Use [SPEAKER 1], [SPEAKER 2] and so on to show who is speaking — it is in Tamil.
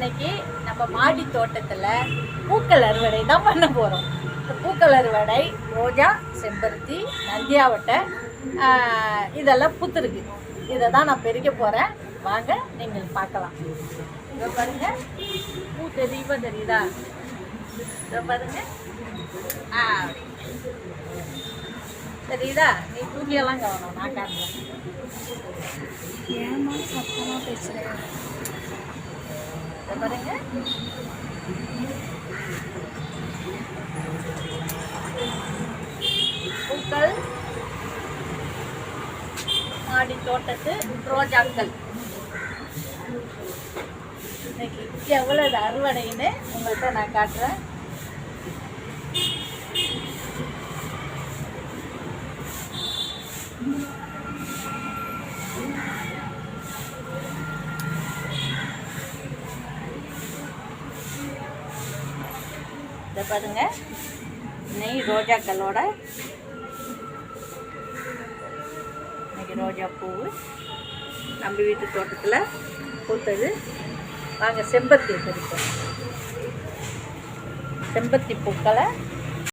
[SPEAKER 1] இன்னைக்கு நம்ம மாடி தோட்டத்தில் பூக்கள் அறுவடை தான் பண்ண போகிறோம். இந்த பூக்கள் அறுவடை ரோஜா, செம்பருத்தி, நந்தியாவட்டை இதெல்லாம் பூத்துருக்கு. இதை தான் நான் பெருக்க போகிறேன். வாங்க நீங்கள் பார்க்கலாம். இதை பாருங்க, பூ தெரியுதா? இதை பாருங்க, தெரியுதா? நீ தூக்கியெல்லாம் கவனம், நான் காட்டுறேன்.
[SPEAKER 2] ஏமா சத்தமாக பேசுகிறேன்?
[SPEAKER 1] இதை பாருங்க, பூக்கள் மாடி தோட்டத்து ரோஜாக்கள். இன்னைக்கு எவ்வளவு அறுவடைன்னு உங்கள்கிட்ட நான் காட்டுறேன். இதை பாருங்க, நெய் ரோஜாக்களோட இன்னைக்கு ரோஜா பூ நம்ம வீட்டு தோட்டத்தில் பூத்தது. வாங்க செம்பருத்தி பறிப்போம். செம்பருத்தி பூக்களை